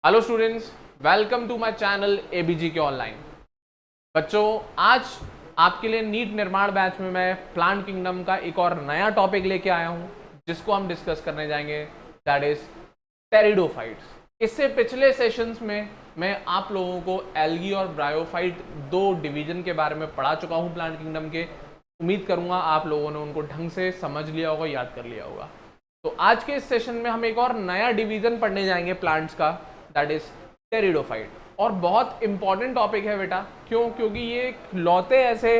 Hello students, welcome to my channel ABG के online. बच्चों, आज आपके लिए नीट निर्माण बैच में मैं प्लांट किंगडम का एक और नया टॉपिक लेके आया हूं जिसको हम डिस्कस करने जाएंगे, दैट इज टेरिडोफाइट्स। इससे पिछले सेशंस में मैं आप लोगों को एल्गी और ब्रायोफाइट दो डिवीजन के बारे में पढ़ा चुका हूं प्लांट किंगडम के। उम्मीद करूंगा आप लोगों ने उनको ढंग से समझ लिया होगा, याद कर लिया होगा। तो आज के इस सेशन में हम एक और नया डिवीजन पढ़ने जाएंगे प्लांट्स का, दैट इज टेरिडोफाइट। और बहुत इंपॉर्टेंट टॉपिक है बेटा। क्यों? क्योंकि ये लौते ऐसे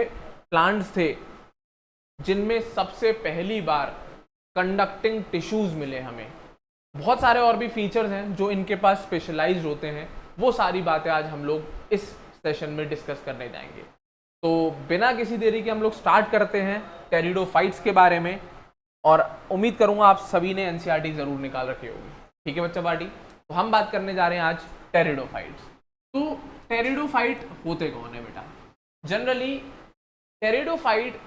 प्लांट्स थे जिनमें सबसे पहली बार कंडक्टिंग टिश्यूज मिले हमें। बहुत सारे और भी फीचर्स हैं जो इनके पास स्पेशलाइज्ड होते हैं। वो सारी बातें आज हम लोग इस सेशन में डिस्कस करने जाएंगे। तो बिना किसी देरी के हम लोग स्टार्ट करते हैं टेरिडोफाइट्स के बारे में। और उम्मीद करूंगा आप सभी ने एनसीईआरटी जरूर निकाल रखी होगी। ठीक है बच्चा पार्टी? तो हम बात करने जा रहे हैं आज टेरिडोफाइट्स। तो टेरिडोफाइट होते कौन है बेटा? जनरली टेरिडोफाइट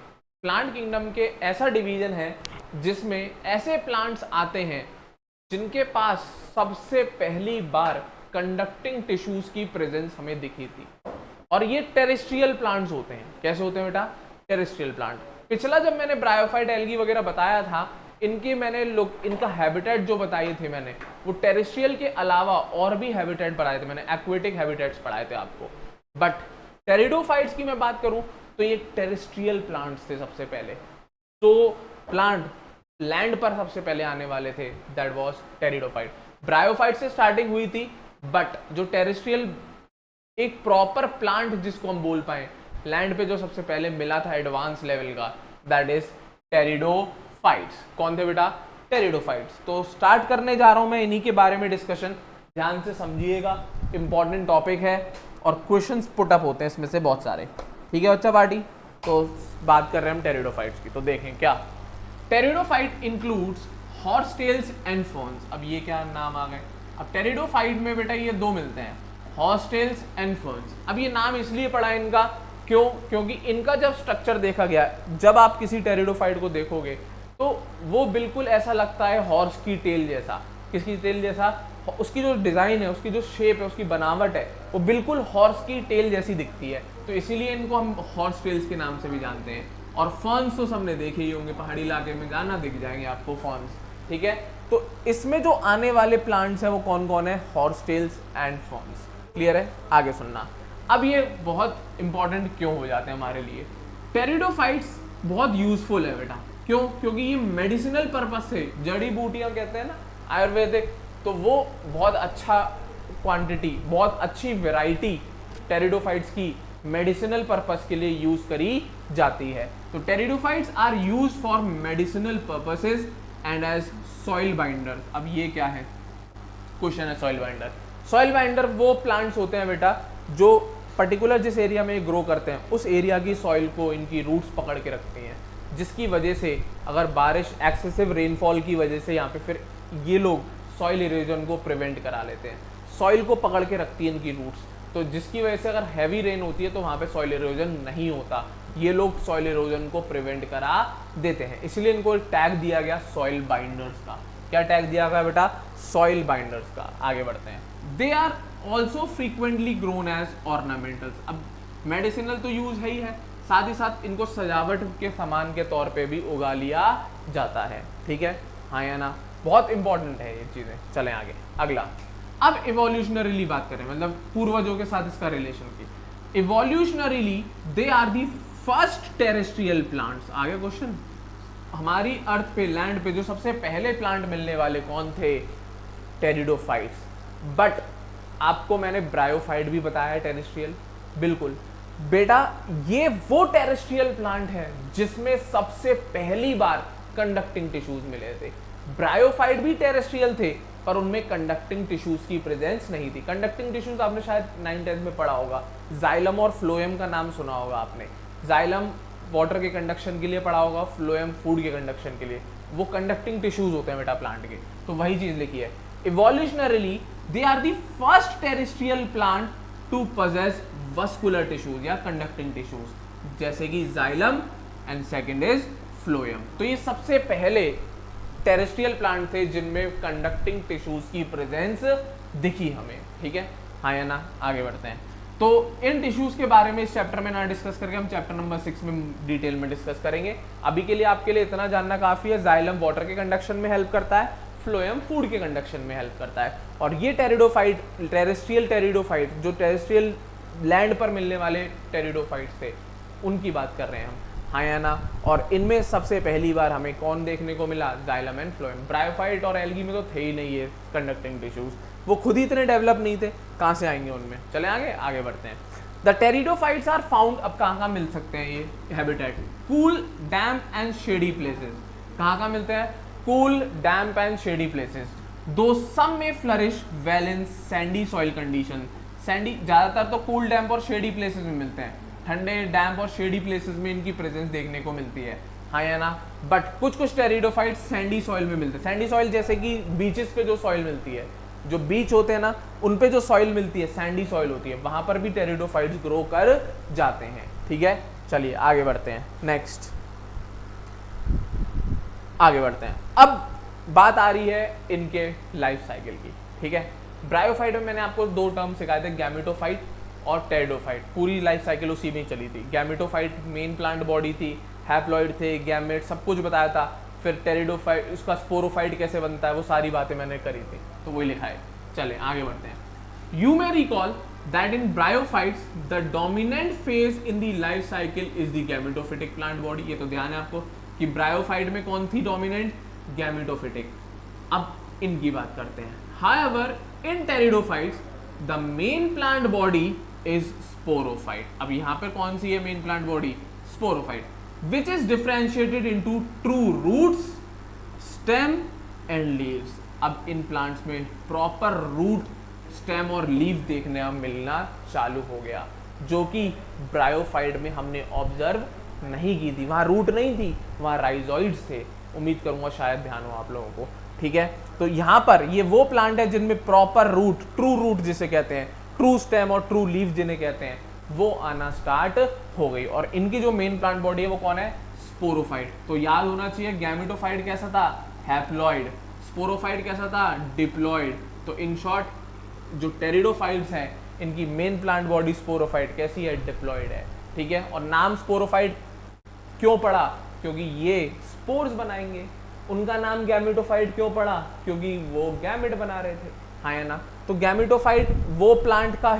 प्लांट किंगडम के ऐसा डिवीजन है जिसमें ऐसे प्लांट्स आते हैं जिनके पास सबसे पहली बार कंडक्टिंग टिश्यूज की प्रेजेंस हमें दिखी थी। और ये टेरेस्ट्रियल प्लांट्स होते हैं। कैसे होते हैं बेटा? Terrestrial plant. पिछला जब मैंने ब्रायोफाइट, एल्गी वगैरह बताया था, इनका हैबिटेट जो बताए थे मैंने, वो टेरेस्ट्रियल के अलावा और भी हैबिटेट पढ़ाए थे मैंने, एक्वेटिक हैबिटेट्स पढ़ाए थे आपको। बट टेरिडोफाइट्स की मैं बात करूं तो ये टेरेस्ट्रियल प्लांट्स थे सबसे पहले। तो प्लांट लैंड पर सबसे पहले आने वाले थे, दैट वाज टेरिडोफाइट। ब्रायोफाइट से स्टार्टिंग हुई थी, बट जो टेरेस्ट्रियल एक प्रॉपर प्लांट जिसको हम बोल पाए लैंड पे जो सबसे पहले मिला था एडवांस लेवल का, दैट इज टेरिडोफाइट्स। कौन थे बेटा? टेरिडोफाइट्स। तो स्टार्ट करने जा रहा हूं मैं इन्हीं के बारे में डिस्कशन। ध्यान से समझिएगा, इंपॉर्टेंट टॉपिक है और क्वेश्चंस पुट अप होते हैं इसमें से बहुत सारे। ठीक है बच्चा पार्टी? तो बात कर रहे हैं हम टेरिडोफाइट्स की। तो देखें क्या टेरिडोफाइट इंक्लूड्स हॉर्सटेल्स एंड फर्न्स। अब ये क्या नाम आ गए? अब टेरिडोफाइट में बेटा ये दो मिलते हैं, हॉर्सटेल्स एंड फर्न्स। अब ये नाम इसलिए पड़ा है इनका, क्यों? क्योंकि इनका जब स्ट्रक्चर देखा गया, जब आप किसी टेरिडोफाइट को देखोगे तो वो बिल्कुल ऐसा लगता है हॉर्स की टेल जैसा। किसकी टेल जैसा? उसकी जो डिज़ाइन है, उसकी जो शेप है, उसकी बनावट है, वो बिल्कुल हॉर्स की टेल जैसी दिखती है। तो इसीलिए इनको हम हॉर्स टेल्स के नाम से भी जानते हैं। और फर्न्स तो सबने देखे ही होंगे, पहाड़ी इलाके में जाना दिख जाएंगे आपको फर्न्स। ठीक है? तो इसमें जो आने वाले प्लांट्स हैं वो कौन कौन है? Horse tails and ferns. Clear है? आगे सुनना। अब ये बहुत इंपॉर्टेंट क्यों हो जाते हैं हमारे लिए? टेरिडोफाइट्स बहुत यूजफुल है बेटा। क्यों? क्योंकि ये मेडिसिनल पर्पस से, जड़ी बूटियां कहते हैं ना आयुर्वेदिक, तो वो बहुत अच्छा क्वांटिटी, बहुत अच्छी वैरायटी टेरिडोफाइट्स की मेडिसिनल पर्पस के लिए यूज करी जाती है। तो pteridophytes are use for medicinal purposes and as soil binders. अब ये क्या है? क्वेश्चन है सॉइल बाइंडर। सॉइल बाइंडर वो प्लांट्स होते हैं बेटा जो पर्टिकुलर जिस एरिया में ग्रो करते हैं उस एरिया की सॉइल को इनकी रूट्स पकड़ के रखती हैं, जिसकी वजह से अगर बारिश, एक्सेसिव रेनफॉल की वजह से यहाँ पे फिर ये लोग सॉइल इरोजन को प्रिवेंट करा लेते हैं। सॉइल को पकड़ के रखती है इनकी रूट्स, तो जिसकी वजह से अगर हैवी रेन होती है तो वहाँ पे सॉइल इरोजन नहीं होता। ये लोग सॉइल इरोजन को प्रिवेंट करा देते हैं, इसलिए इनको टैग दिया गया सॉइल बाइंडर्स का। क्या टैग दिया गया बेटा? सॉइल बाइंडर्स का। आगे बढ़ते हैं। They are also frequently grown as ornamentals. अब मेडिसिनल तो यूज है ही है, साथ ही साथ इनको सजावट के सामान के तौर पे भी उगा लिया जाता है। ठीक है? हाँ या ना? बहुत इंपॉर्टेंट है ये चीजें। चलें आगे। अगला, अब इवोल्यूशनरीली बात करें, मतलब पूर्वजों के साथ इसका रिलेशन की। Evolutionarily they are the first terrestrial plants. आगे क्वेश्चन, हमारी अर्थ पे, लैंड पे जो सबसे पहले प्लांट मिलने वाले कौन थे? टेरिडोफाइट्स। बट आपको मैंने ब्रायोफाइट भी बताया है टेरेस्ट्रियल। बिल्कुल बेटा, ये वो टेरेस्ट्रियल प्लांट है जिसमें सबसे पहली बार कंडक्टिंग टिश्यूज मिले थे। ब्रायोफाइट भी टेरेस्ट्रियल थे पर उनमें कंडक्टिंग टिश्यूज की प्रेजेंस नहीं थी। कंडक्टिंग टिश्यूज आपने शायद 9th-10th में पढ़ा होगा। जाइलम और फ्लोएम का नाम सुना होगा आपने। जाइलम वाटर के कंडक्शन के लिए पढ़ा होगा, फ्लोएम फूड के कंडक्शन के लिए। वो कंडक्टिंग टिश्यूज होते हैं बेटा प्लांट के। तो वही चीज लिखी है। Evolutionarily they are the first terrestrial plant to possess vascular tissues या कंडक्टिंग टिश्यूज, जैसे कि xylem and second is phloem. तो ये सबसे पहले टेरेस्ट्रियल प्लांट थे जिनमें कंडक्टिंग टिश्यूज की प्रेजेंस दिखी हमें, ठीक है, हाँ या ना। आगे बढ़ते हैं। तो इन टिश्यूज के बारे में इस चैप्टर में ना डिस्कस करके हम चैप्टर नंबर 6 में डिटेल में डिस्कस करेंगे। अभी के लिए आपके लिए इतना जानना काफी है। जाइलम वाटर के कंडक्शन में हेल्प करता है, फ्लोएम फूड के कंडक्शन में हेल्प करता है, और ये टेरिडोफाइट, टेरेस्ट्रियल टेरिडोफाइट, जो टेरेस्ट्रियल लैंड पर मिलने वाले टेरिडोफाइट्स थे उनकी बात कर रहे हैं हम, हाँ या ना। और इनमें सबसे पहली बार हमें कौन देखने को मिला? Xylem and phloem. ब्रायोफाइट और एल्गी में तो थे ही नहीं ये कंडक्टिंग टिश्यूज, वो खुद ही इतने डेवलप नहीं थे, कहाँ से आएंगे उनमें। चले आगे बढ़ते हैं। द टेरिडोफाइट्स आर फाउंड, अब कहाँ मिल सकते हैं ये habitat? Cool, damp and shady places. कहाँ मिलते हैं? Cool, damp and shady places. दो सम में flourish well in Sandy soil condition. Sandy ज्यादातर तो कूल, डैम्प और शेडी प्लेसेस में मिलते हैं, ठंडे, डैम्प और शेडी प्लेसेस में इनकी प्रेजेंस देखने को मिलती है, हाँ या ना। बट कुछ टेरिडोफाइट्स सैंडी सॉइल में मिलते हैं। सैंडी सॉइल जैसे कि बीचेस पे जो सॉइल मिलती है, जो बीच होते हैं ना, उन पे जो सॉइल मिलती है सैंडी सॉइल होती है, वहां पर भी टेरिडोफाइट्स ग्रो कर जाते हैं, ठीक है। चलिए आगे बढ़ते हैं। नेक्स्ट आगे बढ़ते हैं। अब बात आ रही है इनके लाइफ साइकिल की, ठीक है। ब्रायोफाइट में मैंने आपको दो टर्म सिखाए थे, गैमेटोफाइट और टेरिडोफाइट। पूरी लाइफ साइकिल उसी में चली थी। गैमेटोफाइट मेन प्लांट बॉडी थी, हैप्लॉइड थे, गैमेट, सब कुछ बताया था। फिर टेरिडोफाइट, उसका स्पोरोफाइट कैसे बनता है, वो सारी बातें मैंने करी थी, तो वही लिखा है। चले आगे बढ़ते हैं। You may recall that in bryophytes the dominant phase in the life cycle is the gametophytic plant body. ये तो ध्यान है आपको कि ब्रायोफाइट में कौन थी डोमिनेंट? गैमेटोफिटिक। अब इनकी बात करते हैं। However in pteridophytes the main plant body is sporophyte. अब यहाँ पर कौन सी है main plant body? Sporophyte, which is differentiated into true roots, stem and leaves. अब इन प्लांट्स में प्रॉपर रूट, स्टेम और लीव देखने हम मिलना चालू हो गया, जो कि ब्रायोफाइट में हमने ऑब्जर्व नहीं की थी। वहाँ रूट नहीं थी, वहाँ राइजोइड्स थे। उम्मीद करूंगा शायद ध्यान हो आप लोगों को, ठीक है। तो यहाँ पर ये वो प्लांट है जिनमें प्रॉपर रूट, ट्रू रूट जिसे कहते हैं, ट्रू स्टेम और ट्रू लीव जिन्हें कहते हैं, वो आना स्टार्ट हो गई। और इनकी जो मेन प्लांट बॉडी है वो कौन है? स्पोरोफाइट। तो याद होना चाहिए, गैमेटोफाइट कैसा था? हैप्लॉइड। स्पोरोफाइट कैसा था? डिप्लॉइड। तो इन शॉर्ट जो टेरिडोफाइट्स हैं इनकी मेन प्लांट बॉडी स्पोरोफाइट कैसी है? डिप्लॉइड है, ठीक है। और नाम स्पोरोफाइट क्यों पड़ा? क्योंकि ये स्पोर्स बनाएंगे। उनका नाम गैमेटोफाइट क्यों पड़ा? क्योंकि वो गैमेट बना रहे थे, हाँ या ना। तो गैमेटोफाइट वो प्लांट का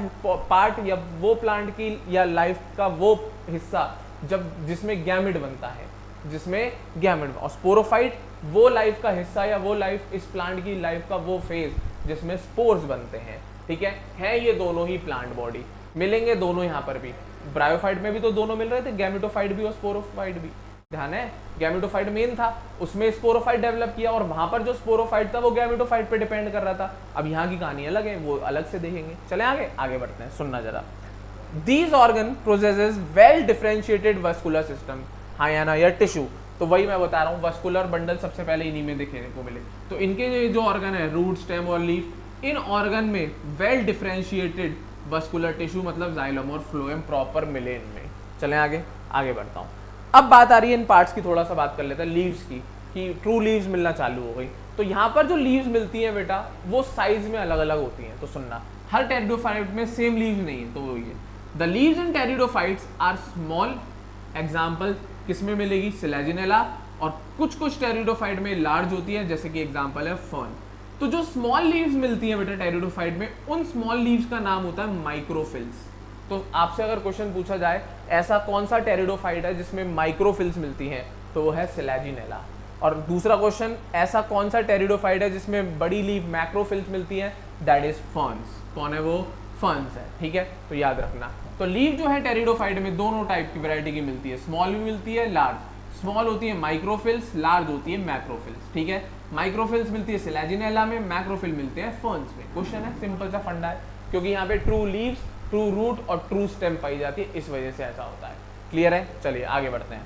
पार्ट, या वो प्लांट की या लाइफ का वो हिस्सा जब जिसमें गैमेट बनता है, जिसमें गैमेट। और स्पोरोफाइट वो लाइफ का हिस्सा या वो लाइफ, इस प्लांट की लाइफ का वो फेज जिसमें स्पोर्स बनते हैं, ठीक है ये दोनों ही प्लांट बॉडी मिलेंगे, दोनों यहाँ पर भी। ब्रायोफाइट में भी तो दोनों मिल रहे थे, गैमेटोफाइट भी और स्पोरोफाइट भी। ध्यान है, गैमेटोफाइट मेन था, उसमें स्पोरोफाइट डेवलप किया, और वहां पर जो स्पोरोफाइट था वो गैमेटोफाइट पे डिपेंड कर रहा था। अब यहाँ की कहानी अलग है, वो अलग से देखेंगे। चले आगे बढ़ते हैं, सुनना जरा। These organ possesses well differentiated vascular system, हाँ या ना, या टिश्यू। तो वही मैं बता रहा हूँ, वस्कुलर बंडल सबसे पहले इन्हीं में देखने को मिले। तो इनके जो ऑर्गन है, रूट, स्टेम और लीफ, इन ऑर्गन में वेल डिफरेंशिएटेड वस्कुलर टिश्यू मतलब जाइलम और फ्लोएम प्रॉपर मिले इनमें। चलें आगे बढ़ता हूँ। अब बात आ रही है इन पार्ट्स की, थोड़ा सा बात कर लेते हैं लीव्स की, कि ट्रू लीव्स मिलना चालू हो गई। तो यहाँ पर जो लीव्स मिलती हैं बेटा, वो साइज में अलग अलग होती हैं। तो सुनना, हर टेरिडोफाइट में सेम लीव्स नहीं है, तो वो ये the leaves in pteridophytes are small. Example किसमें मिलेगी? सिलेजिनेला। और कुछ टेरिडोफाइट में लार्ज होती है, जैसे कि एग्जाम्पल है फर्न। तो जो स्मॉल लीव्स मिलती हैं बेटा टेरिडोफाइट में, उन स्मॉल लीव्स का नाम होता है माइक्रोफिल्स। तो आपसे अगर क्वेश्चन पूछा जाए ऐसा कौन सा टेरिडोफाइट है जिसमें माइक्रोफिल्स मिलती हैं, तो वो है सिलेजिनेला। और दूसरा क्वेश्चन, ऐसा कौन सा टेरिडोफाइट है जिसमें बड़ी लीव मैक्रोफिल्स मिलती हैं, दैट इज फर्न्स। कौन है वो? फर्न्स है, ठीक है। तो याद रखना, तो लीव जो है टेरिडोफाइट में दोनों टाइप की वैरायटी की मिलती है, स्मॉल भी मिलती है, लार्ज। स्मॉल होती है माइक्रोफिल्स, लार्ज होती है मैक्रोफिल्स, ठीक है। माइक्रोफिल्स मिलती है सिलेजिनेला में, मैक्रोफिल मिलते हैं फर्न्स में। क्वेश्चन है, सिंपल सा फंडा है, क्योंकि यहाँ पे ट्रू लीव्स, ट्रू रूट और ट्रू स्टेम पाई जाती है, इस वजह से ऐसा होता है। क्लियर है? चलिए आगे बढ़ते हैं।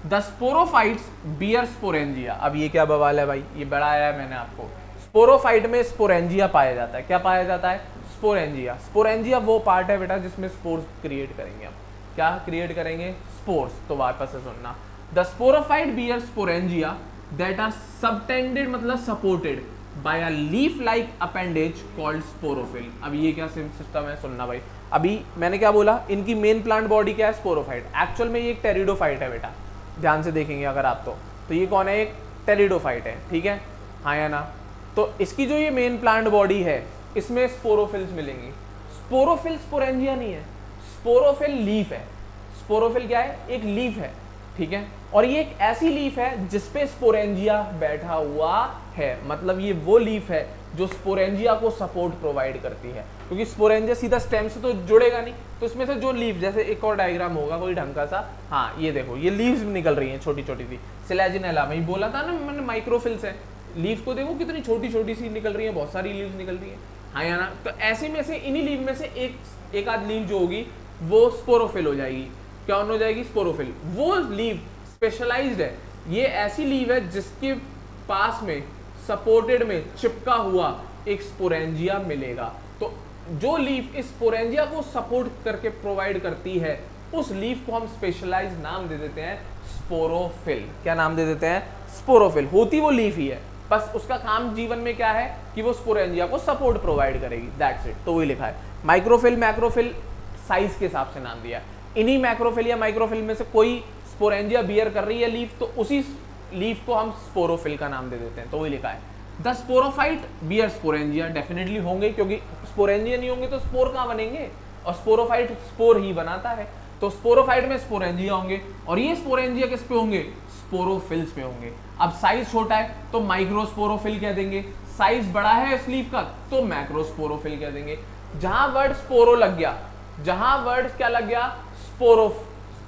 The sporophytes bear sporangia. अब ये क्या बवाल है भाई, ये बड़ा आया है मैंने आपको। स्पोरोफाइट में स्पोरेंजिया पाया जाता है। क्या पाया जाता है? स्पोरेंजिया। स्पोरेंजिया वो पार्ट है बेटा जिसमें स्पोर्स क्रिएट करेंगे हम। क्या क्रिएट करेंगे? स्पोर्स। तो वापस से सुनना, the sporophyte bear sporangia that are subtended मतलब supported by a leaf like appendage called sporophyll. अब ये क्या सिस्टम है, सुनना भाई। अभी मैंने क्या बोला, इनकी मेन प्लांट बॉडी क्या है, स्पोरोफाइट। एक्चुअल में ये एक टेरिडोफाइट है बेटा, ध्यान से देखेंगे अगर आप तो ये कौन है, एक टेरिडोफाइट है, ठीक है, हाँ या ना। तो इसकी जो ये मेन प्लांट बॉडी है इसमें स्पोरोफिल्स मिलेंगी। स्पोरोफिल स्पोरेंजिया नहीं है, स्पोरोफिल लीफ है। स्पोरोफिल क्या है, एक लीफ है, ठीक है, और ये एक ऐसी लीफ है जिसपे स्पोरेंजिया बैठा हुआ है। मतलब ये वो लीफ है जो स्पोरेंजिया को सपोर्ट प्रोवाइड करती है, क्योंकि स्पोरेंजिया सीधा स्टेम से तो जुड़ेगा नहीं, तो इसमें से जो लीफ, जैसे एक और डायग्राम होगा कोई ढंग का सा, हाँ ये देखो ये लीव्स निकल रही हैं छोटी छोटी सी, सिलेजिनेला में ही बोला था ना मैंने, माइक्रोफिल्स है। लीफ को देखो कितनी छोटी छोटी सी निकल रही है, बहुत सारी लीव्स निकल रही है, हाँ या ना। तो ऐसे में से इन्हीं लीव में से एक आध लीव जो होगी वो स्पोरोफिल हो जाएगी। क्या हो जाएगी, स्पोरोफिल। वो लीव स्पेशलाइज्ड है, ये ऐसी लीव है जिसके पास में सपोर्टेड में चिपका हुआ एक स्पोरेंजिया मिलेगा। तो जो लीफ इस स्पोरेंजिया को सपोर्ट करके प्रोवाइड करती है उस लीफ को हम स्पेशलाइज्ड नाम दे देते हैं स्पोरोफिल। क्या नाम दे देते हैं, स्पोरोफिल। होती वो लीफ ही है, बस उसका काम जीवन में क्या है कि वो स्पोरेंजिया को सपोर्ट प्रोवाइड करेगी, दैट्स इट। तो वही लिखा है। माइक्रोफिल मैक्रोफिल साइज के हिसाब से नाम दिया। इन्हीं मैक्रोफिल या माइक्रोफिल में से कोई स्पोरेंजिया बियर कर रही है लीफ, तो उसी लीफ को हम स्पोरोफिल का नाम दे देते हैं। तो वही लिखा है, the sporophyte bear sporangia. Definitely होंगे, क्योंकि स्पोरेंजिया नहीं होंगे तो स्पोर कहाँ बनेंगे, और स्पोरोफाइट स्पोर ही बनाता है। तो स्पोरोफाइट में स्पोरेंजिया होंगे, और ये स्पोरेंजिया किस पे होंगे, स्पोरोफिल्स पे होंगे। अब साइज छोटा है तो माइक्रोस्पोरोफिल कह देंगे, साइज बड़ा है इस लीफ का तो मैक्रोस्पोरोफिल कह देंगे। जहां वर्ड स्पोरो लग गया, जहां वर्ड क्या लग गया, स्पोरो,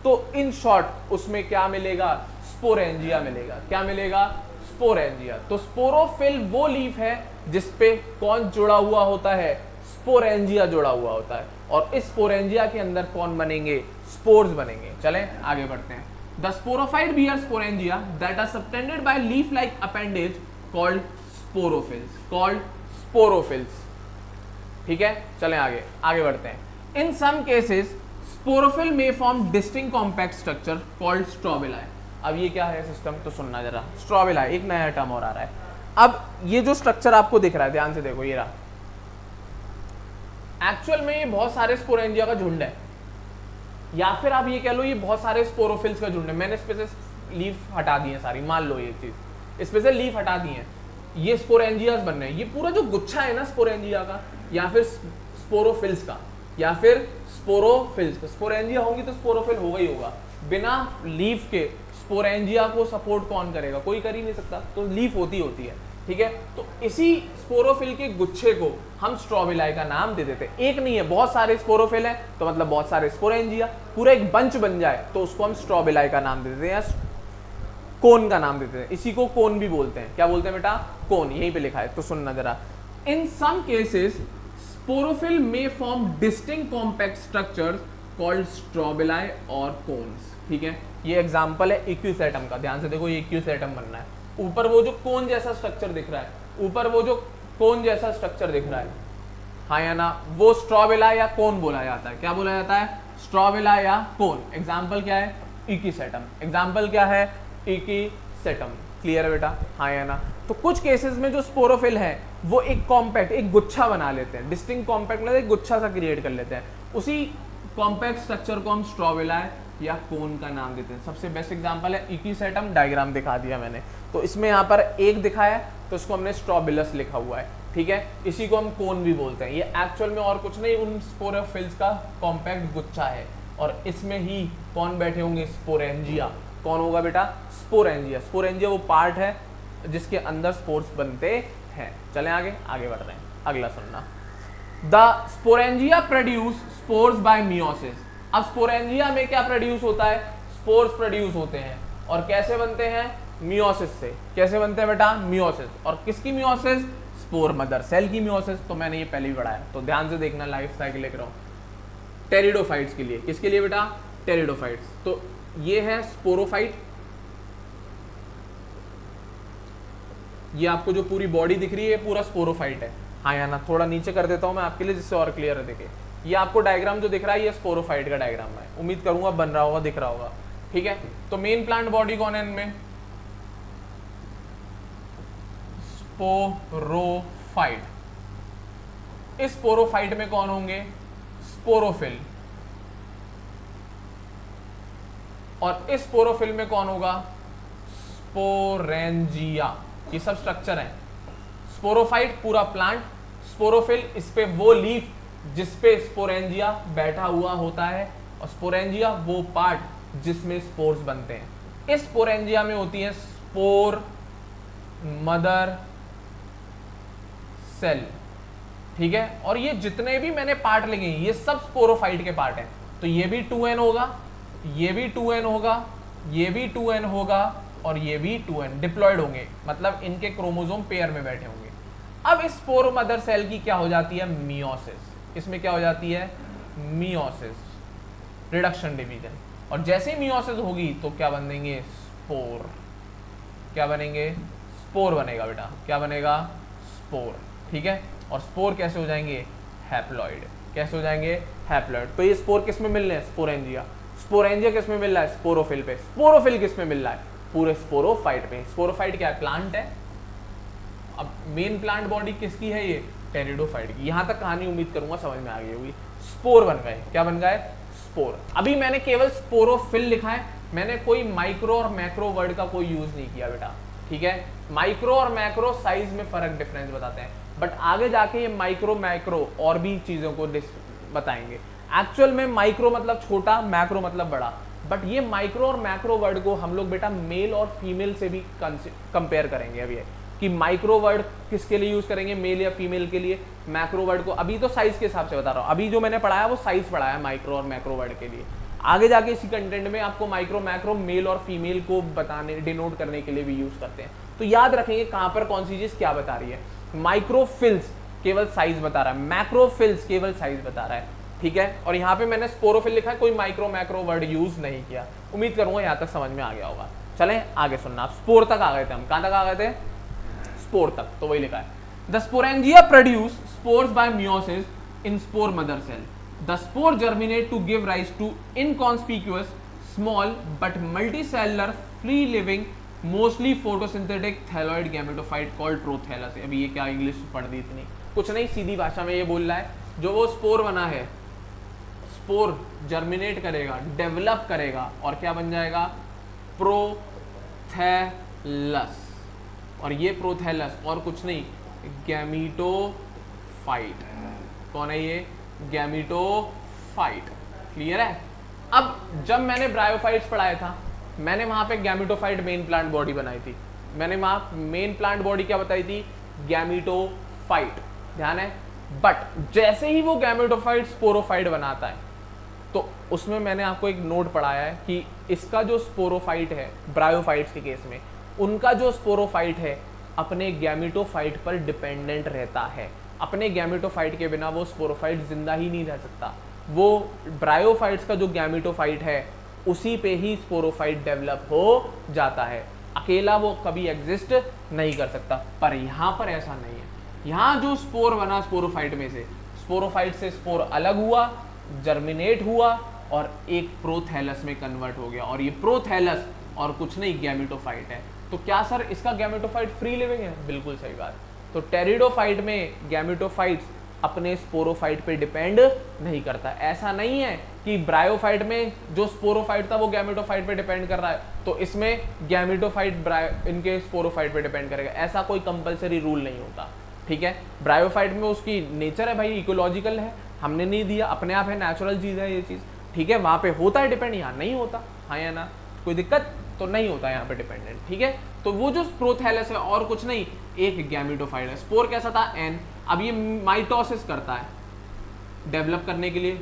तो इन शॉर्ट उसमें क्या मिलेगा, स्पोरेंजिया मिलेगा। क्या मिलेगा, स्पोरेंजिया। तो स्पोरोफिल वो लीफ है जिसपे कौन जुड़ा हुआ होता है, स्पोरेंजिया जुड़ा हुआ होता है, और इस स्पोरेंजिया के अंदर कौन बनेंगे, स्पोर्स बनेंगे। चलें आगे बढ़ते हैं। The sporophyte bear sporangia that are subtended by leaf like appendage called sporophylls, called sporophylls, ठीक है। चलें आगे बढ़ते हैं। इन सम केसेस स्पोरोफिल में form distinct compact structure called strobili. अब ये क्या है सिस्टम, तो सुनना जरा। स्ट्रोबिलाई एक नया टर्म और आ रहा है। अब ये जो स्ट्रक्चर आपको दिख रहा है, ध्यान से देखो, ये रहा। एक्चुअल में ये बहुत सारे स्पोरेंजिया का झुंड है, या फिर आप ये कह लो ये बहुत सारे स्पोरोफिल्स का झुंड है। मैंने इस पे से लीफ हटा दी है सारी, मान लो ये चीज, इस पे से लीफ हटा दी है, ये स्पोरेंजियास बन रहे हैं। ये पूरा जो गुच्छा है ना स्पोरेंजिया का, या फिर स्पोरोफिल्स का, या फिर स्पोरोफिल्स का, स्पोरेंजिया होंगी तो स्पोरोफिल होगा ही होगा। बिना लीफ के स्पोरेंजिया को सपोर्ट कौन करेगा, कोई कर ही नहीं सकता, तो लीफ होती है, ठीक है। तो इसी स्पोरोफिल के गुच्छे को हम स्ट्रोबिलाई का नाम दे देते हैं। एक नहीं है, बहुत सारे स्पोरोफिल हैं, तो मतलब बहुत सारे स्पोरेंजिया, पूरा एक बंच बन जाए तो उसको हम स्ट्रोबिलाई का नाम दे देते हैं, कोन का नाम देते हैं। इसी को कोन भी बोलते हैं। क्या बोलते हैं बेटा, कोन, यहीं पे लिखा है, तो सुनना जरा। इन सम केसेस स्पोरोफिल में form distinct compact structures called strobili और कोन्स, ठीक है। ये एग्जांपल है इक्विसेटम का, ध्यान से देखो, ये इक्विसेटम बनना है। ऊपर वो जो कोन जैसा स्ट्रक्चर दिख रहा है, ऊपर वो जो कोन जैसा स्ट्रक्चर दिख रहा है, हाँ या ना, वो स्ट्रोबिला या कोन बोला जाता है। क्या बोला जाता है, स्ट्रोबिला या कोन। एग्जाम्पल क्या है, इक्विसेटम। एग्जाम्पल क्या है, इक्विसेटम। क्लियर है बेटा, हाँ या ना। तो कुछ केसेस में जो स्पोरोफिल है वो एक कॉम्पैक्ट, एक गुच्छा बना लेते हैं। डिस्टिंक्ट कॉम्पैक्ट मतलब एक गुच्छा सा क्रिएट कर लेते हैं। उसी कॉम्पैक्ट स्ट्रक्चर को हम स्ट्रोबिला या कोन का नाम देते हैं। सबसे बेस्ट एग्जांपल है इक्विसेटम, डायग्राम दिखा दिया मैंने, तो इसमें यहाँ पर एक दिखाया है तो इसको हमने स्ट्रोबिलस लिखा हुआ है, ठीक है। इसी को हम कोन भी बोलते हैं। ये एक्चुअल में और कुछ नहीं, उन स्पोरोफिल्स का कॉम्पैक्ट गुच्छा है, और इसमें ही कौन बैठे होंगे, स्पोरेंजिया। कौन होगा बेटा, स्पोरेंजिया। स्पोरेंजिया वो पार्ट है जिसके अंदर स्पोर्स बनते हैं। चलें आगे बढ़ रहे हैं। अगला सुनना, the sporangia produce spores by meiosis. अब स्पोरेंजिया में क्या प्रोड्यूस होता है, स्पोर्स प्रोड्यूस होते हैं, और कैसे बनते हैं, मियोसिस से। कैसे बनते हैं बेटा, मियोसिस। और किसकी मियोसिस, स्पोर मदर सेल की मियोसिस। तो मैंने ये पहले भी पढ़ाया, तो ध्यान से देखना, लाइफ साइकिल लिख रहा हूँ। टेरिडोफाइट्स के लिए, किसके लिए बेटा, टेरिडोफाइट्स। तो ये है स्पोरोफाइट, ये आपको जो पूरी बॉडी दिख रही है पूरा स्पोरोफाइट है, हाँ या ना। थोड़ा नीचे कर देता हूँ मैं आपके लिए जिससे और क्लियर है। देखिए ये आपको डायग्राम जो दिख रहा है ये स्पोरोफाइट का डायग्राम है, उम्मीद करूंगा बन रहा होगा, दिख रहा होगा, ठीक है। तो मेन प्लांट बॉडी कौन है इनमें, स्पोरोफाइट। इस स्पोरोफाइट में कौन होंगे? स्पोरोफिल। और इस स्पोरोफिल में कौन होगा? स्पोरेंजिया। ये सब स्ट्रक्चर है। स्पोरोफाइट पूरा प्लांट, स्पोरोफिल इस पे वो लीफ जिस पे स्पोरेंजिया बैठा हुआ होता है, और स्पोरेंजिया वो पार्ट जिसमें स्पोर्स बनते हैं। इस स्पोरेंजिया में होती है स्पोर मदर सेल, ठीक है। और ये जितने भी मैंने पार्ट लिखे ये सब स्पोरोफाइट के पार्ट हैं। तो ये भी 2n होगा, ये भी 2n होगा, ये भी 2n होगा, और ये भी 2n डिप्लॉयड होंगे, मतलब इनके क्रोमोसोम पेयर में बैठे होंगे। अब इस स्पोर मदर सेल की क्या हो जाती है? मियोसिस। इसमें क्या हो जाती है? Meiosis, reduction division. और जैसे ही मियोसिस होगी तो क्या बनेंगे? स्पोर। क्या बनेंगे? स्पोर बनेगा बेटा। क्या बनेगा? स्पोर, ठीक है। और स्पोर कैसे हो जाएंगे? हैप्लॉइड। कैसे हो जाएंगे? हैप्लॉइड। तो ये स्पोर किस में मिल रहे हैं? स्पोरेंजिया। स्पोरेंजिया किस में मिल रहा है? स्पोरोफिल पे। स्पोरोफिल किस में मिल रहा है? पूरे स्पोरोफाइट पे। स्पोरोफाइट क्या है? प्लांट है। अब मेन प्लांट बॉडी किसकी है? ये टेरिडोफाइट की। यहां तक कहानी उम्मीद करूंगा समझ में आ गई होगी। स्पोर बन गए। क्या बन गए? स्पोर। अभी मैंने केवल स्पोरोफिल लिखा है, मैंने कोई माइक्रो और मैक्रो वर्ड का कोई यूज नहीं किया बेटा, ठीक है। माइक्रो और मैक्रो साइज में फर्क डिफरेंस बताते हैं, बट आगे जाके ये माइक्रो मैक्रो और भी चीजों को बताएंगे। एक्चुअल में माइक्रो मतलब छोटा, मैक्रो मतलब बड़ा, बट ये माइक्रो और मैक्रो वर्ड को हम लोग बेटा मेल और फीमेल से भी कंपेयर करेंगे अभी, कि माइक्रो वर्ड किसके लिए यूज करेंगे, मेल या फीमेल के लिए, मैक्रो वर्ड को अभी तो साइज के हिसाब से बता रहा हूँ। अभी जो मैंने पढ़ाया वो साइज पढ़ाया माइक्रो और मैक्रो वर्ड के लिए। आगे जाके इसी कंटेंट में आपको माइक्रो मैक्रो मेल और फीमेल को बताने डिनोट करने के लिए भी यूज करते हैं। तो याद रखेंगे कहां पर कौन सी चीज क्या बता रही है। माइक्रोफिल्स केवल साइज बता रहा है, मैक्रोफिल्स केवल साइज बता रहा है, ठीक है। और यहाँ पे मैंने स्पोरोफिल लिखा है, कोई माइक्रो मैक्रो वर्ड यूज नहीं किया। उम्मीद करूंगा यहाँ तक समझ में आ गया होगा। चलें आगे सुनना। स्पोर तक आ गए थे हम। कहां तक आ गए थे? स्पोर तक। तो वही लिखा है, the sporangia produce spores by meiosis in spore mother cell. The spore germinate to give rise to inconspicuous small but multicellular free living mostly photosynthetic thalloid gametophyte called prothallus. अभी ये क्या इंग्लिश पढ़ दी इतनी, कुछ नहीं, सीधी भाषा में ये बोल रहा है, जो वो स्पोर बना है, स्पोर जर्मिनेट करेगा, डेवलप करेगा, और क्या बन जाएगा? प्रोथैलस। और ये प्रोथैलस और कुछ नहीं, गैमीटोफाइट। कौन है ये? गैमीटोफाइट। क्लियर है? अब जब मैंने ब्रायोफाइट्स पढ़ाया था, मैंने वहां पे गैमीटोफाइट मेन प्लांट बॉडी बनाई थी। मैंने वहां मेन प्लांट बॉडी क्या बताई थी? गैमीटोफाइट। ध्यान है? बट जैसे ही वो गैमेटोफाइट स्पोरोफाइट बनाता है, तो उसमें मैंने आपको एक नोट पढ़ाया है कि इसका जो स्पोरोफाइट है, ब्रायोफाइट्स के केस में, उनका जो स्पोरोफाइट है अपने गैमेटोफाइट पर डिपेंडेंट रहता है। अपने गैमेटोफाइट के बिना वो स्पोरोफाइट जिंदा ही नहीं रह सकता। वो ब्रायोफाइट्स का जो गैमेटोफाइट है उसी पे ही स्पोरोफाइट डेवलप हो जाता है, अकेला वो कभी एग्जिस्ट नहीं कर सकता। पर यहाँ पर ऐसा नहीं है। यहाँ जो स्पोर बना स्पोरोफाइट में से, स्पोरोफाइट से स्पोर अलग हुआ, जर्मिनेट हुआ और एक प्रोथैलस में कन्वर्ट हो गया, और ये प्रोथैलस और कुछ नहीं गैमेटोफाइट है। तो क्या सर इसका गैमेटोफाइट फ्री लिविंग है? बिल्कुल सही बात। तो टेरिडोफाइट में गैमेटोफाइट्स अपने स्पोरोफाइट पे डिपेंड नहीं करता। ऐसा नहीं है कि ब्रायोफाइट में जो स्पोरोफाइट था वो गैमेटोफाइट पे डिपेंड कर रहा है, तो इसमें गैमेटोफाइट इनके स्पोरोफाइट पे डिपेंड करेगा। ऐसा कोई कंपलसरी रूल नहीं होता, ठीक है। ब्रायोफाइट में उसकी नेचर है भाई, इकोलॉजिकल है, हमने नहीं दिया, अपने आप है, नेचुरल चीज़ है ये चीज़, ठीक है। वहाँ पे होता है डिपेंड, यहाँ नहीं होता, हाँ या ना, कोई दिक्कत तो नहीं होता यहाँ पे डिपेंडेंट, ठीक है। तो वो जो प्रोथैलस है और कुछ नहीं, एक गैमेटोफाइट है। स्पोर कैसा था? एन। अब ये माइटोसिस करता है, डेवलप करने के लिए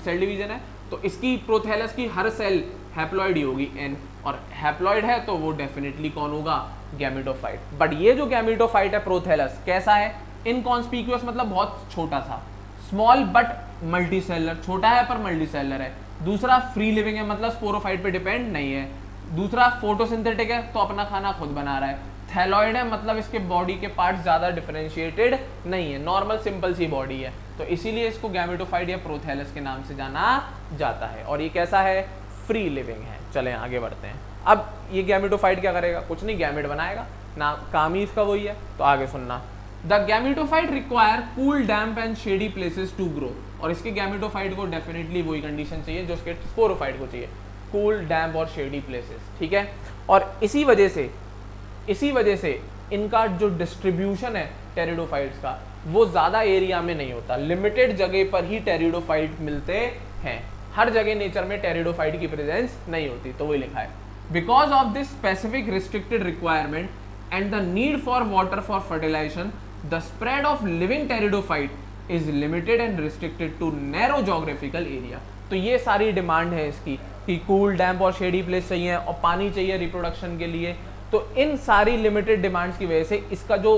सेल डिवीजन है, तो इसकी प्रोथैलस की हर सेल हैप्लॉइड ही होगी, एन, और हैप्लॉइड है तो वो डेफिनेटली कौन होगा? गैमेटोफाइट। बट ये जो गैमेटोफाइट है प्रोथैलस कैसा है? इनकॉन्स्पिक्यूअस मतलब बहुत छोटा सा, स्मॉल बट मल्टी सेलर, छोटा है पर मल्टी सेलर है। दूसरा फ्री लिविंग है, मतलब स्पोरोफाइट पे डिपेंड नहीं है। दूसरा फोटोसिंथेटिक है, तो अपना खाना खुद बना रहा है। थैलॉइड है, मतलब इसके बॉडी के पार्ट्स ज़्यादा डिफरेंशिएटेड नहीं है, नॉर्मल सिंपल सी बॉडी है, तो इसीलिए इसको गैमेटोफाइट या प्रोथैलस के नाम से जाना जाता है। और ये कैसा है? फ्री लिविंग है। चलें आगे बढ़ते हैं। अब ये गैमेटोफाइट क्या करेगा? कुछ नहीं, गैमेट बनाएगा। ना काम ही इसका वही है। तो आगे सुनना, the gametophyte require cool damp and shady places to grow. और इसके गैमेटोफाइट को डेफिनेटली वही कंडीशन चाहिए जो उसके स्पोरोफाइट को चाहिए, कूल डैम्प और शेडी प्लेसेस, ठीक है। और इसी वजह से इनका जो डिस्ट्रीब्यूशन है टेरिडोफाइट्स का वो ज़्यादा एरिया में नहीं होता, लिमिटेड जगह पर ही टेरिडोफाइट मिलते हैं, हर जगह नेचर में टेरिडोफाइट की प्रेजेंस नहीं होती। तो वही लिखा है, because of this specific restricted requirement and the need for water for fertilisation, the spread of living pteridophyte is limited and restricted to narrow geographical area. तो ये सारी डिमांड है इसकी कि कूल डैम्प और शेडी प्लेस चाहिए और पानी चाहिए रिप्रोडक्शन के लिए। तो इन सारी लिमिटेड डिमांड्स की वजह से इसका जो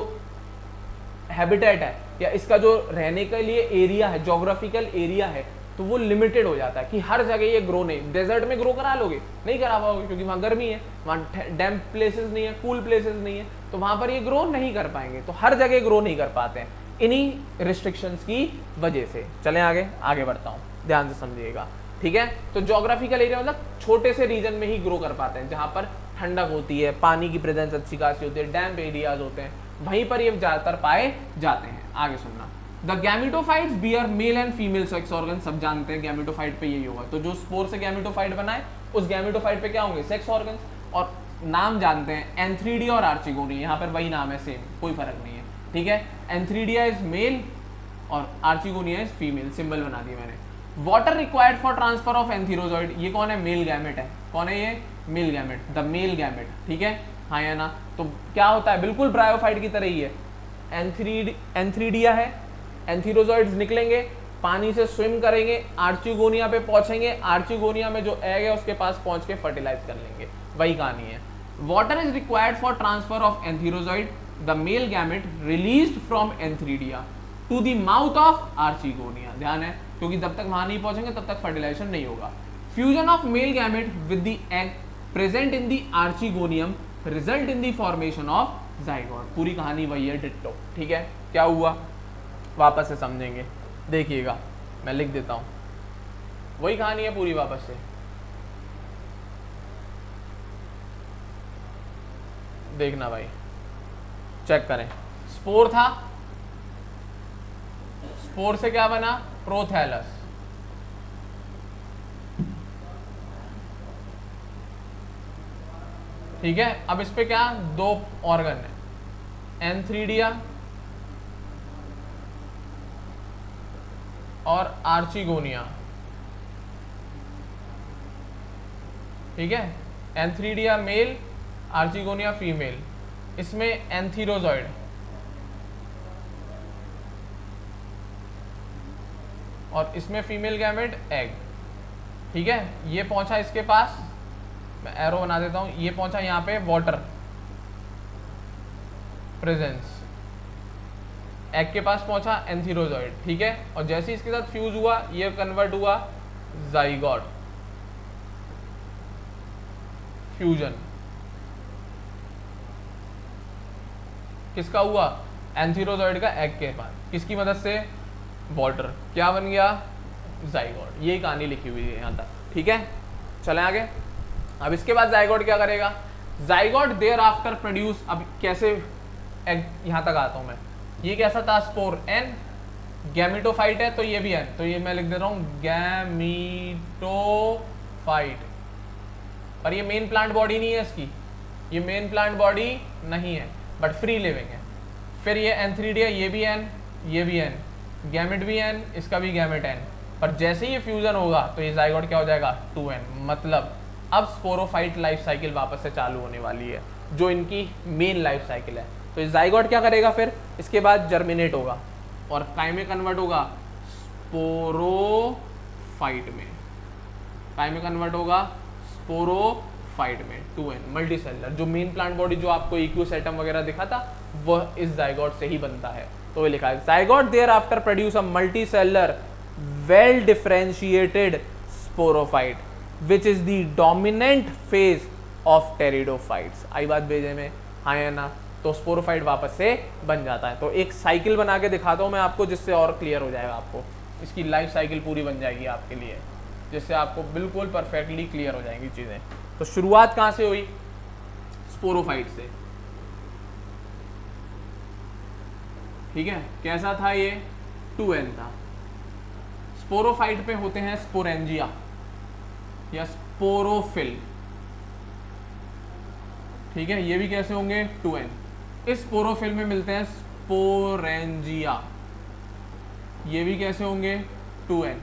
हैबिटेट है या इसका जो रहने के लिए एरिया है, जोग्राफिकल एरिया है, तो वो लिमिटेड हो जाता है कि हर जगह ये ग्रो नहीं। डेजर्ट में ग्रो करा लोगे, नहीं करा पाओगे क्योंकि वहाँ गर्मी है, वहाँ डैम्प प्लेसेस नहीं है, कूल प्लेसेस नहीं है, तो वहाँ पर ये ग्रो नहीं कर पाएंगे। तो हर जगह ग्रो नहीं कर पाते हैं इन्हीं रिस्ट्रिक्शंस की वजह से। चलें आगे बढ़ता हूँ, ध्यान से समझिएगा, ठीक है। तो जोग्राफिकल एरिया मतलब छोटे से रीजन में ही ग्रो कर पाते हैं, जहाँ पर ठंडक होती है, पानी की प्रेजेंस अच्छी खासी होती है, डैम्प एरियाज होते हैं, वहीं पर ये ज़्यादातर पाए जाते हैं। आगे सुनना, the gametophytes bear male and female sex organ. सब जानते हैं गैमेटोफाइट पे यही होगा, तो जो स्पोर से गैमेटोफाइट बनाए उस गैमेटोफाइट पे क्या होंगे, सेक्स ऑर्गन। और नाम जानते हैं एंथ्रीडिया और आर्चिगोनिया, यहाँ पर वही नाम है, सेम, कोई फर्क नहीं है, ठीक है। एंथ्रीडिया इज मेल और आर्चिगोनिया इज फीमेल, सिंबल बना दिया मैंने। Water required for transfer of antherozoid, ये कौन है, मेल गैमेट है। कौन है ये, male gamete, the male gamete, ठीक है, हाँ या ना। तो क्या होता है, बिल्कुल ब्रायोफाइट की तरह ही है। एंथ्रीडिया है, एंथीरोजॉइड्स निकलेंगे, पानी से स्विम करेंगे, आर्चिगोनिया पे पहुंचेंगे, आर्चिगोनिया में जो एग है उसके पास पहुंच के फर्टिलाइज कर लेंगे, वही कहानी है। Water is required for transfer of antherozoid, the male gamete released from antheridia to the mouth of archegonia. ध्यान है, क्योंकि जब तक वहां नहीं पहुंचेंगे तब तक फर्टिलाइजेशन नहीं होगा। Fusion of male gamete with the egg present in the archegonium result in the formation of zygote. पूरी कहानी वही है, डिट्टो, ठीक है। क्या हुआ वापस से समझेंगे, देखिएगा, मैं लिख देता हूं, वही कहानी है पूरी, वापस से देखना भाई, चेक करें। स्पोर था, स्पोर से क्या बना, प्रोथैलस, ठीक है। अब इस पे क्या, दो ऑर्गन है, एंथ्रीडिया और आर्चिगोनिया, ठीक है। एंथ्रीडिया मेल, आर्चिगोनिया फीमेल, इसमें एंथीरोजॉइड और इसमें फीमेल गैमेट एग, ठीक है। ये पहुंचा इसके पास, मैं एरो बना देता हूं, ये पहुंचा यहाँ पे वाटर प्रेजेंस, एग के पास पहुंचा एंथीरोजॉइड, ठीक है। और जैसे इसके साथ फ्यूज हुआ ये कन्वर्ट हुआ जाइगोट, फ्यूजन किसका हुआ, एंथीरोजॉइड का एग के पास, किसकी मदद से, वाटर, क्या बन गया, जाइगोट। यही कहानी लिखी हुई है यहाँ तक, ठीक है। चलें आगे। अब इसके बाद जाइगोट क्या करेगा, जाइगोट देयर आफ्टर प्रोड्यूस, अब कैसे एग, यहाँ तक आता हूँ मैं, ये कैसा था, स्पोर, एन, गैमेटोफाइट है तो ये भी एन, तो ये मैं लिख दे रहा हूँ गैमेटोफाइट। पर ये मेन प्लांट बॉडी नहीं है इसकी, ये मेन प्लांट बॉडी नहीं है, बट फ्री लिविंग है। फिर ये एंथ्रीडिया, ये भी एन, ये भी एन, गैमेट भी एन, इसका भी गैमेट एन। पर जैसे ही ये फ्यूजन होगा तो ये जाइगोट क्या हो जाएगा, 2n। मतलब अब स्पोरोफाइट लाइफ साइकिल वापस से चालू होने वाली है, जो इनकी मेन लाइफ साइकिल है। तो ये जाइगोट क्या करेगा, फिर इसके बाद जर्मिनेट होगा और काय में कन्वर्ट होगा, स्पोरोफाइट में, काय में कन्वर्ट होगा, स्पोरोफाइट में, 2n, मल्टीसेलुलर। जो मेन प्लांट बॉडी जो आपको इक्यूस एटम वगैरह दिखा था वह इस जाइगोट से ही बनता है। तो ये लिखा है, zygote thereafter produce a multicellular well differentiated sporophyte which is the dominant phase of pteridophytes. आई बात भेजे में, हाँ या ना। तो स्पोरोफाइट वापस से बन जाता है। तो एक साइकिल बना के दिखाता हूँ मैं आपको, जिससे और क्लियर हो जाएगा, आपको इसकी लाइफ साइकिल पूरी बन जाएगी आपके लिए, जिससे आपको बिल्कुल परफेक्टली क्लियर हो जाएंगी चीज़ें। तो शुरुआत कहाँ से हुई, स्पोरोफाइट से, ठीक है, कैसा था ये, 2n था। स्पोरोफाइट पे होते हैं स्पोरेंजिया या स्पोरोफिल, ठीक है, ये भी कैसे होंगे, 2n। इस स्पोरोफिल में मिलते हैं स्पोरेंजिया, ये भी कैसे होंगे, 2n।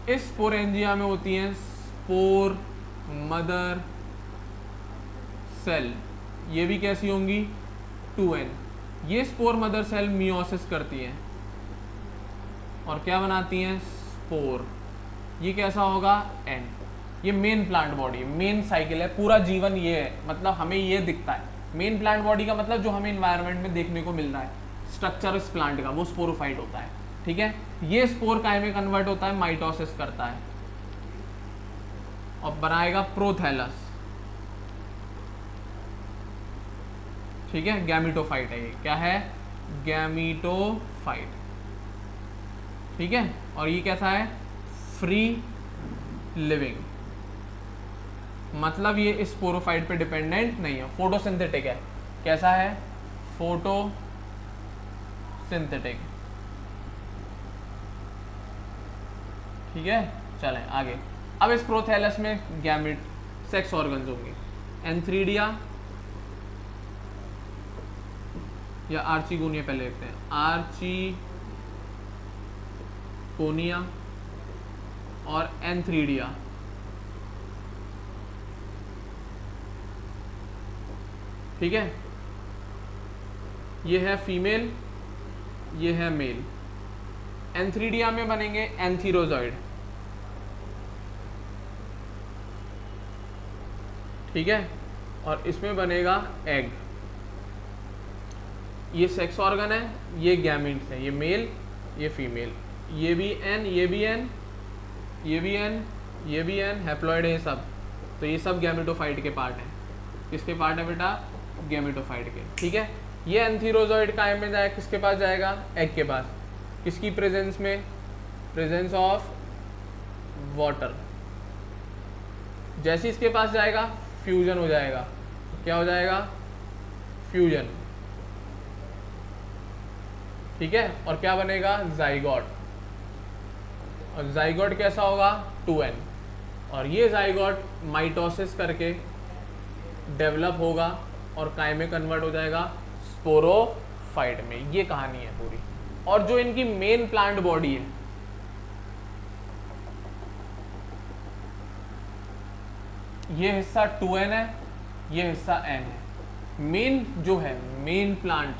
इस स्पोरेंजिया में होती हैं स्पोर मदर सेल, ये भी कैसी होंगी, 2n। ये स्पोर मदर सेल मियोसिस करती हैं और क्या बनाती हैं, स्पोर, ये कैसा होगा, n। ये main plant body, main cycle है, पूरा जीवन ये है, मतलब हमें ये दिखता है। मेन प्लांट बॉडी का मतलब जो हमें इन्वायरमेंट में देखने को मिल रहा है, स्ट्रक्चर इस प्लांट का, वो स्पोरोफाइट होता है, ठीक है। ये स्पोर काय में कन्वर्ट होता है, माइटोसिस करता है और बनाएगा प्रोथैलस, ठीक है, गैमीटोफाइट है ये, क्या है, गैमीटोफाइट, ठीक है। और ये कैसा है, फ्री लिविंग, मतलब ये इस स्पोरोफाइट पे डिपेंडेंट नहीं है, फोटोसिंथेटिक है, कैसा है, फोटोसिंथेटिक, ठीक है। चलें आगे। अब इस प्रोथैलस में गैमिट सेक्स ऑर्गन्स होंगे, एंथ्रीडिया या आर्चिगोनिया, पहले देखते हैं, आर्चिगोनिया और एंथ्रीडिया, ठीक है। ये है फीमेल, ये है मेल। एंथ्रीडिया में बनेंगे एंथीरोजॉइड, ठीक है, और इसमें बनेगा एग। ये सेक्स ऑर्गन है, ये गैमीट्स है, ये मेल, ये फीमेल, ये भी एन, ये भी एन, ये भी एन, ये भी एन, हैप्लॉइड है सब, तो ये सब गैमेटोफाइट के पार्ट हैं। किसके पार्ट है बेटा, गैमेटोफाइट के, ठीक है। ये एंथीरोजॉइड काय में जाएगा, किसके पास जाएगा, एग के पास, किसकी प्रेजेंस में, प्रेजेंस ऑफ वाटर। जैसे इसके पास जाएगा फ्यूजन हो जाएगा, क्या हो जाएगा, फ्यूजन, ठीक है। और क्या बनेगा, जाइगोट, और जाइगोट कैसा होगा, 2n। और ये जाइगोट माइटोसिस करके डेवलप होगा और काय में कन्वर्ट हो जाएगा, स्पोरोफाइट में। ये कहानी है पूरी। और जो इनकी मेन प्लांट बॉडी है, ये हिस्सा 2n है, ये हिस्सा n है। मेन जो है, मेन प्लांट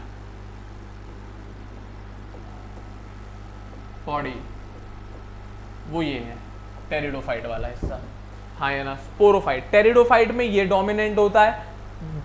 बॉडी, वो ये है, टेरिडोफाइट वाला हिस्सा, हाँ है ना, स्पोरोफाइट। टेरिडोफाइट में ये डोमिनेंट होता है,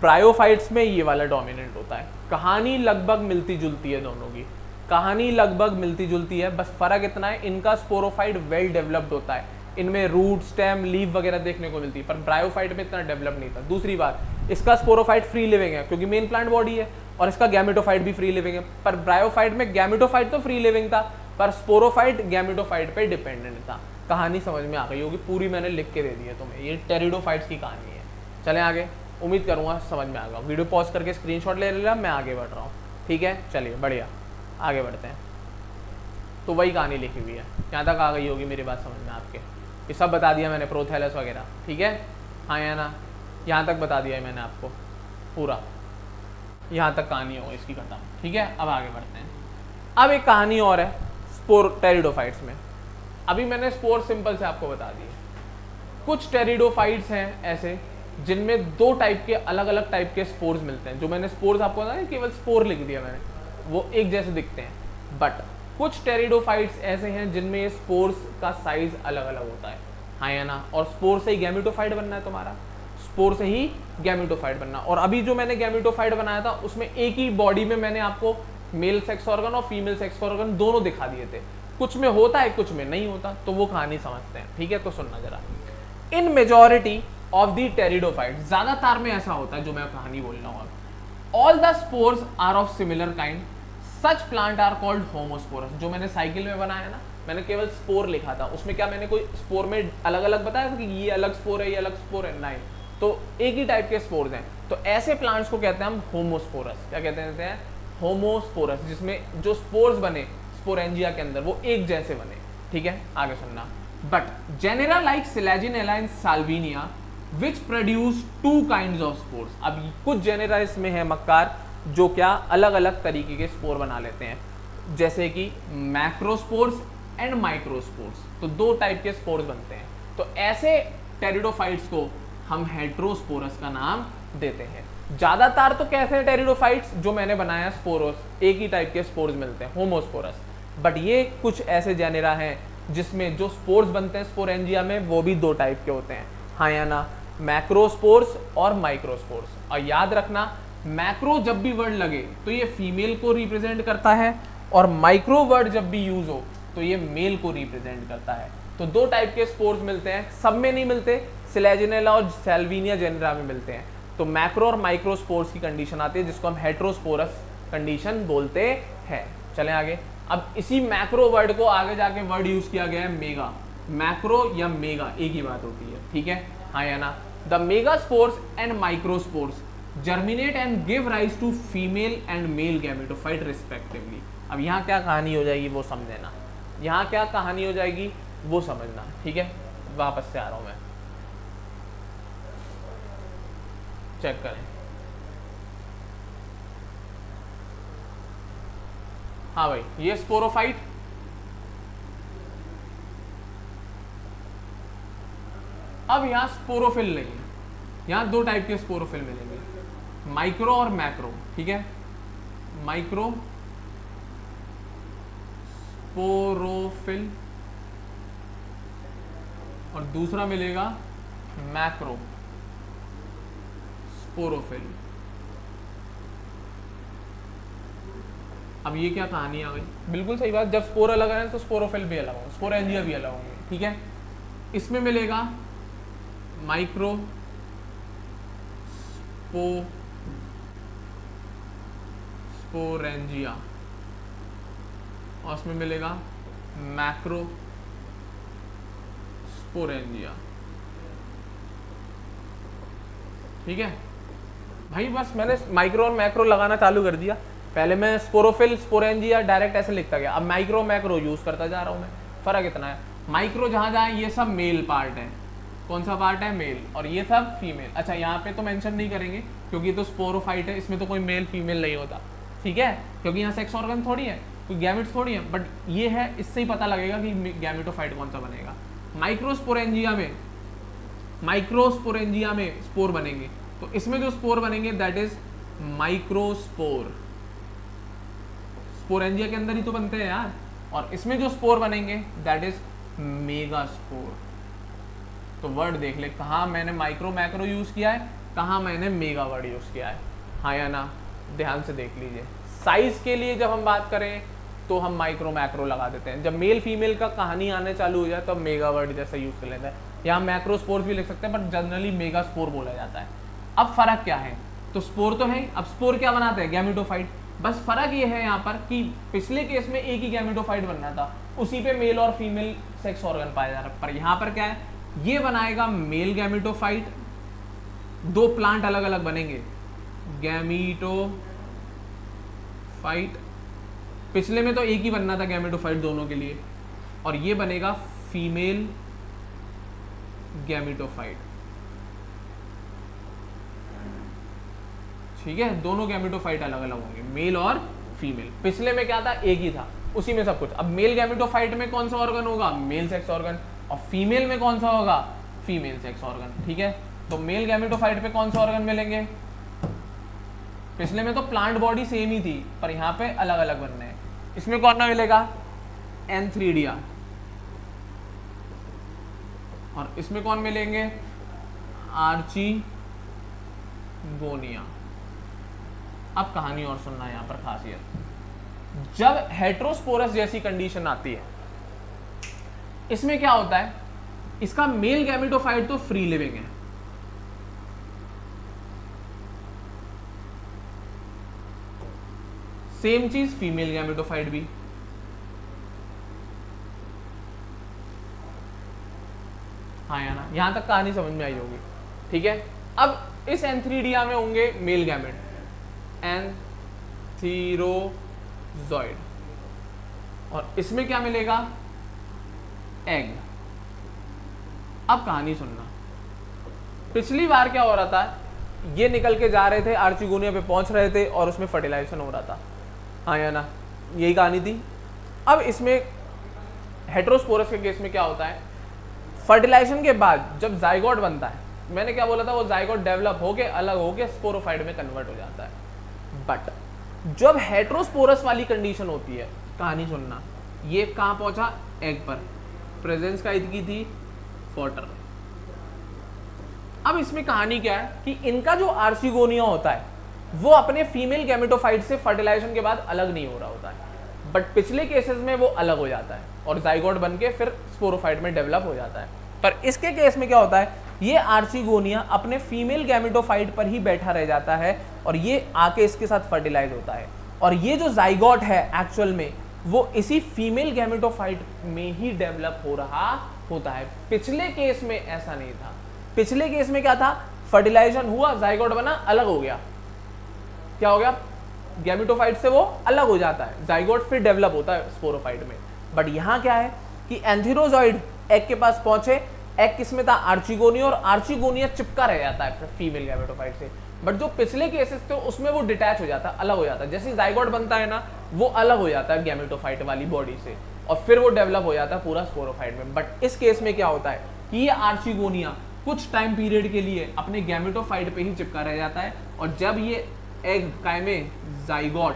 ब्रायोफाइट्स में ये वाला डोमिनेंट होता है। कहानी लगभग मिलती जुलती है दोनों की, कहानी लगभग मिलती जुलती है, बस फर्क इतना है, इनका स्पोरोफाइट वेल डेवलप्ड होता है, इनमें रूट, स्टेम, लीफ वगैरह देखने को मिलती है, पर ब्रायोफाइट में इतना डेवलप नहीं था। दूसरी बात, इसका स्पोरोफाइट फ्री लिविंग है क्योंकि मेन प्लांट बॉडी है, और इसका गैमेटोफाइट भी फ्री लिविंग है। पर ब्रायोफाइट में गैमेटोफाइट तो फ्री लिविंग था, पर स्पोरोफाइट गैमेटोफाइट पे डिपेंडेंट था। कहानी समझ में आ गई होगी, पूरी मैंने लिख के दे दी है तुम्हें, ये टेरिडोफाइट्स की कहानी है। चलें आगे, उम्मीद करूँगा समझ में आ गया। वीडियो पॉज करके स्क्रीनशॉट ले लेना, मैं आगे बढ़ रहा हूँ, ठीक है। चलिए बढ़िया, आगे बढ़ते हैं। तो वही कहानी लिखी हुई है, यहाँ तक आ गई होगी मेरी बात समझ में आपके, ये सब बता दिया मैंने, प्रोथैलस वगैरह, ठीक है, हाँ या ना, यहाँ तक बता दिया है मैंने आपको पूरा, यहाँ तक कहानी हो इसकी खत्म, ठीक है। अब आगे बढ़ते हैं। अब एक कहानी और है स्पोर टेरिडोफाइट्स में। अभी मैंने स्पोर सिंपल से आपको बता दिए। कुछ टेरिडोफाइट्स हैं ऐसे जिनमें दो टाइप के, अलग अलग टाइप के स्पोर्स मिलते हैं। जो मैंने स्पोर्स आपको बताया, केवल स्पोर लिख दिया मैंने, वो एक जैसे दिखते हैं। बट कुछ टेरिडोफाइट्स ऐसे हैं जिनमें ये स्पोर्स का साइज अलग अलग होता है, हाँ या ना। और स्पोर से ही गैमेटोफाइट बनना है तुम्हारा, स्पोर से ही गैमेटोफाइट बनना। और अभी जो मैंने गैमेटोफाइट बनाया था उसमें एक ही बॉडी में मैंने आपको मेल सेक्स ऑर्गन और फीमेल सेक्स ऑर्गन दोनों दिखा दिए थे। कुछ में होता है, कुछ में नहीं होता, तो वो कहानी समझते हैं, ठीक है। तो सुनना जरा, इन मेजॉरिटी ऑफ दी टेरिडोफाइट, ज्यादातर में ऐसा होता है जो मैं कहानी बोल रहा हूँ, all the spores are of similar kind, such plant are called homosporous. जो मैंने साइकिल में बनाया ना, मैंने केवल स्पोर लिखा था, उसमें क्या मैंने कोई स्पोर में अलग अलग बताया था कि ये अलग स्पोर है, ये अलग स्पोर है, नहीं, तो एक ही टाइप के स्पोर्स हैं। तो ऐसे प्लांट्स को कहते हैं हम होमोस्पोरस। क्या कहते हैं? होमोस्पोरस, जिसमें जो स्पोर्स बने स्पोरेंजिया के अंदर वो एक जैसे बने। ठीक है, आगे सुनना। But genera like Selaginella and Salvinia which produce two kinds of spores. अब कुछ जेनेरा इसमें है मक्कार जो क्या अलग अलग तरीके के स्पोर बना लेते हैं, जैसे कि मैक्रोस्पोर्स एंड माइक्रोस्पोर्स। तो दो टाइप के स्पोर्स बनते हैं। तो ऐसे टेरिडोफाइट्स को हम हेट्रोस्पोरस का नाम देते हैं। ज्यादातर तो कैसे हैं टेरिडोफाइट्स जो मैंने बनाया स्पोरोस, एक ही टाइप के स्पोर्स मिलते हैं, होमोस्पोरस। बट ये कुछ ऐसे जेनेरा हैं जिसमें जो स्पोर्स बनते हैं स्पोरेंजिया में वो भी दो टाइप के होते हैं, हाँ या ना, मैक्रोस्पोर्स और माइक्रोस्पोर्स। और याद रखना, मैक्रो जब भी वर्ड लगे तो ये फीमेल को रिप्रेजेंट करता है, और माइक्रो वर्ड जब भी यूज हो तो ये मेल को रिप्रेजेंट करता है। तो दो टाइप के स्पोर्स मिलते हैं, सब में नहीं मिलते, सिलेजिनेला और साल्विनिया जेनेरा में मिलते हैं। तो मैक्रो और माइक्रो स्पोर्स की कंडीशन आती है जिसको हम हेट्रोस्पोरस कंडीशन बोलते हैं। चलें आगे। अब इसी मैक्रो वर्ड को आगे जाके वर्ड यूज किया गया है मेगा। मैक्रो या मेगा एक ही बात होती है, ठीक है, हाँ या ना। The mega spores and microspores germinate and give rise to female and male gametophyte respectively. अब यहाँ क्या कहानी हो जाएगी वो समझना, यहाँ क्या कहानी हो जाएगी वो समझना, ठीक है। वापस से आ रहा हूं मैं, चेक करें। हाँ भाई, ये स्पोरोफाइट, अब यहां स्पोरोफिल नहीं है, यहां दो टाइप के स्पोरोफिल मिलेंगे, माइक्रो और मैक्रो, ठीक है। माइक्रो स्पोरोफिल और दूसरा मिलेगा मैक्रो स्पोरोफिल। अब ये क्या कहानी आ गई, बिल्कुल सही बात, जब स्पोर अलग है तो स्पोरोफिल भी अलग होंगे, स्पोरेंजिया भी अलग होंगे, ठीक है। इसमें मिलेगा माइक्रो स्पोरेंजिया और इसमें मिलेगा मैक्रो स्पोरेंजिया, ठीक है भाई। बस मैंने माइक्रो और मैक्रो लगाना चालू कर दिया, पहले मैं स्पोरोफिल स्पोरेंजिया डायरेक्ट ऐसे लिखता गया, अब माइक्रो मैक्रो यूज करता जा रहा हूं मैं। फर्क इतना है, माइक्रो जहां जहां ये सब मेल पार्ट है, कौन सा पार्ट है, मेल, और ये सब फीमेल। अच्छा यहाँ पे तो मेंशन नहीं करेंगे क्योंकि ये तो स्पोरोफाइट है, इसमें तो कोई मेल फीमेल नहीं होता, ठीक है, क्योंकि यहाँ सेक्स ऑर्गन थोड़ी है, कोई गैमेट्स थोड़ी है, बट ये है, इससे ही पता लगेगा कि गैमेटोफाइट कौन सा बनेगा। माइक्रोस्पोरेंजिया में स्पोर बनेंगे, तो इसमें जो स्पोर बनेंगे दैट इज माइक्रोस्पोर, स्पोरेंजिया के अंदर ही तो बनते हैं यार, और इसमें जो स्पोर बनेंगे दैट इज मेगास्पोर। तो वर्ड देख ले, कहाँ मैंने माइक्रो मैक्रो यूज किया है, कहाँ मैंने मेगा वर्ड यूज किया है, हाँ या ना, ध्यान से देख लीजिए। साइज के लिए जब हम बात करें तो हम माइक्रो मैक्रो लगा देते हैं, जब मेल फीमेल का कहानी आने चालू हो जाए तो मेगा वर्ड जैसा यूज कर लेते हैं, यहाँ मैक्रो स्पोर भी लिख सकते हैं बट जनरली मेगा स्पोर बोला जाता है। अब फर्क क्या है, तो स्पोर तो है, अब स्पोर क्या बनाते हैं, गैमेटोफाइट। बस फर्क ये है यहाँ पर कि पिछले केस में एक ही गैमेटोफाइट बनना था, उसी पे मेल और फीमेल सेक्स ऑर्गन पाया जा रहा है, पर यहाँ पर क्या है, ये बनाएगा मेल गैमेटोफाइट, दो प्लांट अलग अलग बनेंगे, गैमेटोफाइट, पिछले में तो एक ही बनना था गैमेटोफाइट दोनों के लिए, और ये बनेगा फीमेल गैमेटोफाइट, ठीक है। दोनों गैमेटोफाइट अलग अलग होंगे, मेल और फीमेल। पिछले में क्या था, एक ही था, उसी में सब कुछ। अब मेल गैमेटोफाइट में कौन सा ऑर्गन होगा, मेल सेक्स ऑर्गन, और फीमेल में कौन सा होगा, फीमेल सेक्स ऑर्गन, ठीक है। तो मेल गैमेटोफाइट पे कौन सा ऑर्गन मिलेंगे, पिछले में तो प्लांट बॉडी सेम ही थी पर यहाँ पे अलग अलग बनने हैं। इसमें कौन सा मिलेगा, एंथ्रीडिया, और इसमें कौन मिलेंगे, आर्चिगोनिया। अब कहानी और सुनना है यहाँ पर खासियत, जब हेट्रोस्पोरस जैसी कंडीशन आती है, इसमें क्या होता है, इसका मेल गैमेटोफाइट तो फ्री लिविंग है, सेम चीज फीमेल गैमेटोफाइट भी, हाँ या ना, यहां तक कहानी समझ में आई होगी, ठीक है। अब इस एंथ्रीडिया में होंगे मेल गैमेट, एंथीरोजॉइड। और इसमें क्या मिलेगा? एग। अब कहानी सुनना। पिछली बार क्या हो रहा था, ये निकल के जा रहे थे, आर्चिगोनिया पे पहुंच रहे थे और उसमें फर्टिलाइजेशन हो रहा था, हाँ या ना? यही कहानी थी। अब इसमें हेटेरोस्पोरस के केस में क्या होता है, फर्टिलाइजेशन के बाद जब जाइगोट बनता है, मैंने क्या बोला था, वो जाइगोट डेवलप होके अलग होके स्पोरोफाइट में कन्वर्ट हो जाता है। बट जब हेटेरोस्पोरस वाली कंडीशन होती है, कहानी सुनना, ये कहाँ पहुंचा? एग पर। प्रेजेंस का की थी वाटर। अब इसमें कहानी क्या है कि इनका जो आर्चिगोनिया होता है वो अपने फीमेल गैमेटोफाइट से फर्टिलाइजेशन के बाद अलग नहीं हो रहा होता है, बट पिछले केसेस में वो अलग हो जाता है और जाइगोट बन के फिर स्पोरोफाइट में डेवलप हो जाता है। पर इसके केस में क्या होता है, ये आर्चिगोनिया अपने फीमेल गैमेटोफाइट पर ही बैठा रह जाता है और ये आके इसके साथ फर्टिलाइज होता है, और ये जो जाइगोट है एक्चुअल में वो इसी फीमेल गैमेटोफाइट में ही डेवलप हो रहा होता है। पिछले केस में ऐसा नहीं था। पिछले केस में क्या था, फर्टिलाइजेशन हुआ, जाइगोट बना, अलग हो गया, क्या हो गया, गैमेटोफाइट से वो अलग हो जाता है, जाइगोट फिर डेवलप होता है स्पोरोफाइट में। बट यहाँ क्या है कि एंथीरोजॉइड एग के पास पहुंचे, एग किसमें था, आर्चिगोनिया, और आर्चिगोनिया चिपका रह जाता है फीमेल गैमेटोफाइट से। बट जो पिछले केसेस थे उसमें वो डिटैच हो जाता है, अलग हो जाता है, जैसे जाइगोट बनता है ना, वो अलग हो जाता है गैमेटोफाइट वाली बॉडी से और फिर वो डेवलप हो जाता है पूरा स्पोरोफाइट में। बट इस केस में क्या होता है कि ये आर्चिगोनिया कुछ टाइम पीरियड के लिए अपने गैमेटोफाइट पे ही चिपका रह जाता है, और जब ये एग कायमे जाइगोट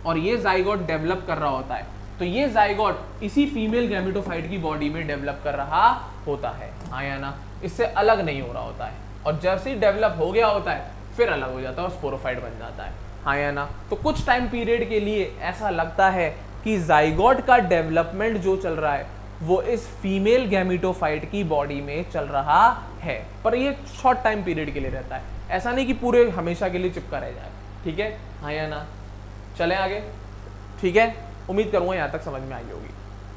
और ये जाइगोट डेवलप कर रहा होता है, तो ये जाइगोट इसी फीमेल गैमेटोफाइट की बॉडी में डेवलप कर रहा होता है, हाँ या ना? इससे अलग नहीं हो रहा होता है, और जैसे ही डेवलप हो गया होता है फिर अलग हो जाता है और स्पोरोफाइट बन जाता है, हाँ या ना? तो कुछ टाइम पीरियड के लिए ऐसा लगता है कि जाइगोट का डेवलपमेंट जो चल रहा है वो इस फीमेल गैमेटोफाइट की बॉडी में चल रहा है, पर ये शॉर्ट टाइम पीरियड के लिए रहता है, ऐसा नहीं कि पूरे हमेशा के लिए चिपका रह जाए, ठीक है, हाँ या ना? चलें आगे, ठीक है, उम्मीद करूंगा यहाँ तक समझ में आई होगी।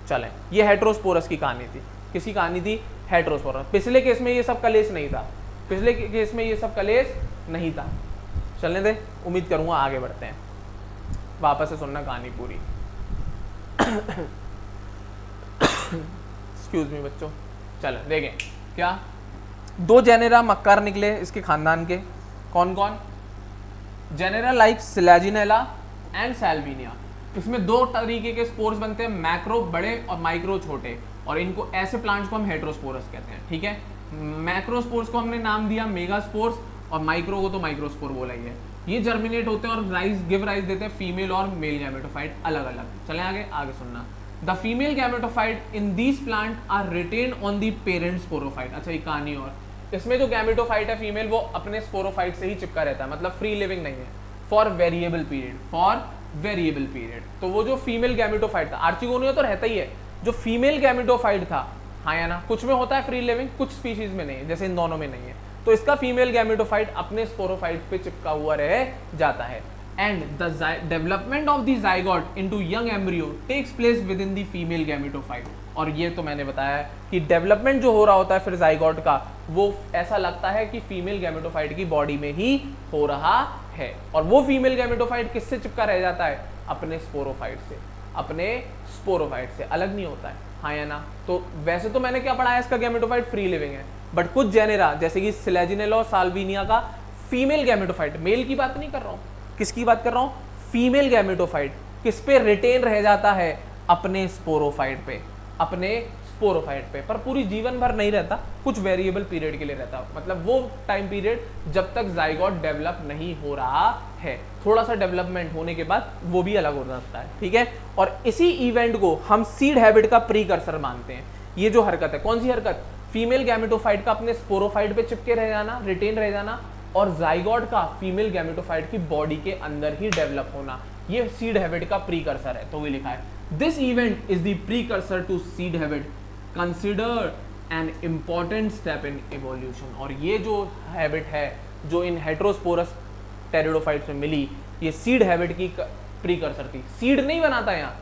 चलें, ये हेटेरोस्पोरस की कहानी थी। किसकी कहानी थी? हेटेरोस्पोरस। पिछले केस में ये सब कलेश नहीं था, पिछले केस में ये सब कलेश नहीं था। चलने दे, उम्मीद करूंगा आगे बढ़ते हैं, वापस से सुनना कहानी पूरी। एक्सक्यूज मी बच्चों, चलो देखें क्या, दो जेनेरा मक्कार निकले इसके खानदान के, कौन कौन? Genera like Selaginella and Salvinia. इसमें दो तरीके के स्पोर्स बनते हैं, मैक्रो बड़े और माइक्रो छोटे, और इनको ऐसे प्लांट्स को हम हेटेरोस्पोरस कहते हैं, ठीक है। मैक्रो स्पोर्स को हमने नाम दिया मेगा स्पोर्स, और माइक्रो को तो माइक्रोस्पोर बोला ही है। ये जर्मिनेट होते हैं और गिव राइज देते हैं फीमेल और मेल गैमेटोफाइट अलग अलग। चलें आगे सुनना। The female gametophyte in these plant are retain on the parent sporophyte. अच्छा, ये कहानी और इसमें जो गैमेटोफाइट है फीमेल, वो अपने स्पोरोफाइट से ही चिपका रहता है, मतलब फ्री लिविंग नहीं है, फॉर वेरिएबल पीरियड। तो वो जो फीमेल गैमेटोफाइट था, आर्चिगोनिया तो रहता ही है, जो फीमेल गैमेटोफाइट था, हाँ या ना, कुछ में होता है फ्री लिविंग, कुछ स्पीशीज में नहीं है, जैसे इन दोनों में नहीं है, तो इसका फीमेल गैमेटोफाइट अपने स्पोरोफाइट पे चिपका हुआ रह जाता है। And the development of the zygote into young embryo takes place within the female gametophyte. और ये तो मैंने बताया कि डेवलपमेंट जो हो रहा होता है फिर जाइगोट का, वो ऐसा लगता है कि फीमेल गैमेटोफाइट की बॉडी में ही हो रहा है, और वो फीमेल गैमेटोफाइट किससे चिपका रह जाता है? अपने स्पोरोफाइट से, अलग नहीं होता है, हाँ या ना। तो वैसे तो मैंने क्या पढ़ा है, इसका गैमेटोफाइट फ्री लिविंग है, बट कुछ जेनेरा जैसे कि सिलेजिनेला और साल्विनिया का फीमेल गैमेटोफाइट, मेल की बात नहीं कर रहा हूँ, किसकी बात कर रहा हूँ? फीमेल गैमेटोफाइट किस पे रिटेन रह जाता है? अपने स्पोरोफाइट पे, पर पूरी जीवन भर नहीं रहता, कुछ वेरिएबल पीरियड के लिए रहता, मतलब वो टाइम पीरियड जब तक जाइगोट डेवलप नहीं हो रहा है, थोड़ा सा डेवलपमेंट होने के बाद वो भी अलग हो जाता है, ठीक है। और इसी इवेंट को हम सीड हैबिट का प्रीकर्सर मानते हैं। ये जो हरकत है, कौन सी हरकत? फीमेल गैमेटोफाइट का अपने स्पोरोफाइट पे चिपके रह जाना, रिटेन रह जाना, और जाइगोट का फीमेल गैमेटोफाइट की बॉडी के अंदर ही डेवलप होना, ये सीड हैबिट का प्रीकर्सर है। तो वो लिखा है, this event is the precursor to seed habit, consider an important step in evolution. और ये जो हैबिट है जो इन हेटेरोस्पोरस टेरिडोफाइट्स में मिली, ये सीड हैबिट की प्रीकर्सर थी। सीड नहीं बनाता यहाँ,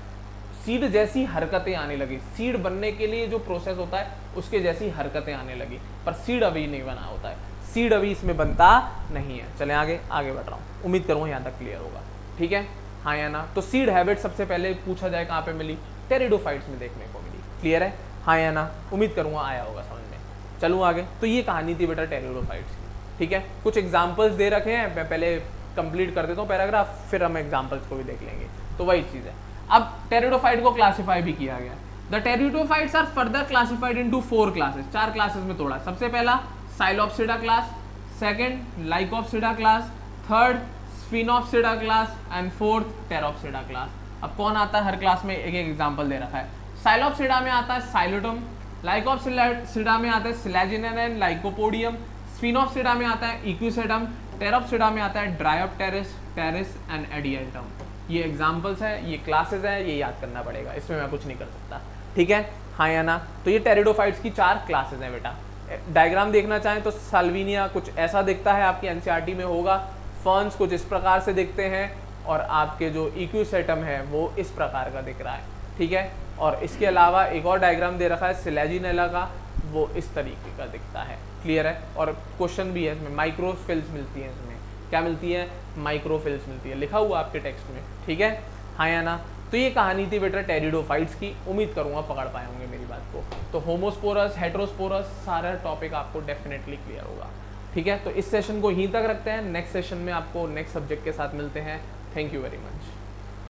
सीड जैसी हरकतें आने लगी, सीड बनने के लिए जो प्रोसेस होता है उसके जैसी हरकतें आने लगी, पर सीड अभी नहीं बना होता है। सीड अभी इसमें बनता नहीं है। चलें आगे बढ़ रहा हूँ, उम्मीद करूँगा यहाँ तक क्लियर होगा। ठीक है, हाँ या ना। तो सीड हैबिट सबसे पहले पूछा जाए कहाँ पे मिली, टेरिडोफाइट्स में देखने को मिली। क्लियर है, हाँ या ना, उम्मीद करूँगा आया होगा समझ में। चलूँ आगे। तो ये कहानी थी बेटा टेरिडोफाइट्स की। ठीक है, कुछ एग्जाम्पल्स दे रखे हैं, मैं पहले कंप्लीट कर देता हूँ पैराग्राफ, फिर हम एग्जाम्पल्स को भी देख लेंगे। तो वही चीज़ है। अब टेरिडोफाइट को क्लासीफाई भी किया गया। The pteridophytes are further classified into 4 classes, 4 classes में तोड़ा। सबसे पहला Psilopsida class, second Lycopsida class, third Sphenopsida class and fourth Pteropsida class. अब कौन आता है हर क्लास में, एक एक एग्जाम्पल दे रखा है। साइलोप्सिडा में आता है साइलोटम, लाइकोप्सिडा में आता है सिलेजिनन एंड लाइकोपोडियम, स्फिनोप्सिडा में आता है इक्विसेडम, टेरोप्सिडा में आता है ड्रायोप्टेरिस, टेरिस एंड एडिएंटम। ये एग्जाम्पल्स है, ये क्लासेस है, ये याद करना पड़ेगा, इसमें मैं कुछ नहीं कर सकता। ठीक है, हाँ या ना। तो ये टेरिडोफाइट्स की 4 क्लासेस हैं बेटा। डायग्राम देखना चाहें तो साल्विनिया कुछ ऐसा दिखता है, आपकी एनसीईआरटी में होगा। फर्न्स कुछ इस प्रकार से दिखते हैं, और आपके जो इक्विसेटम है वो इस प्रकार का दिख रहा है। ठीक है, और इसके अलावा एक और डायग्राम दे रखा है सिलेजिनेला का, वो इस तरीके का दिखता है। क्लियर है, और क्वेश्चन भी है इसमें, माइक्रोफिल्स मिलती है इसमें। क्या मिलती है, माइक्रोफिल्स मिलती है, लिखा हुआ आपके टेक्स्ट में। ठीक है, हाँ या ना। तो ये कहानी थी बेटा टेरिडोफाइट्स की, उम्मीद करूंगा पकड़ पाए होंगे मेरी बात को। तो होमोस्पोरस, हेटेरोस्पोरस, सारा टॉपिक आपको डेफिनेटली क्लियर होगा। ठीक है, तो इस सेशन को यहीं तक रखते हैं, नेक्स्ट सेशन में आपको नेक्स्ट सब्जेक्ट के साथ मिलते हैं। Thank you very much.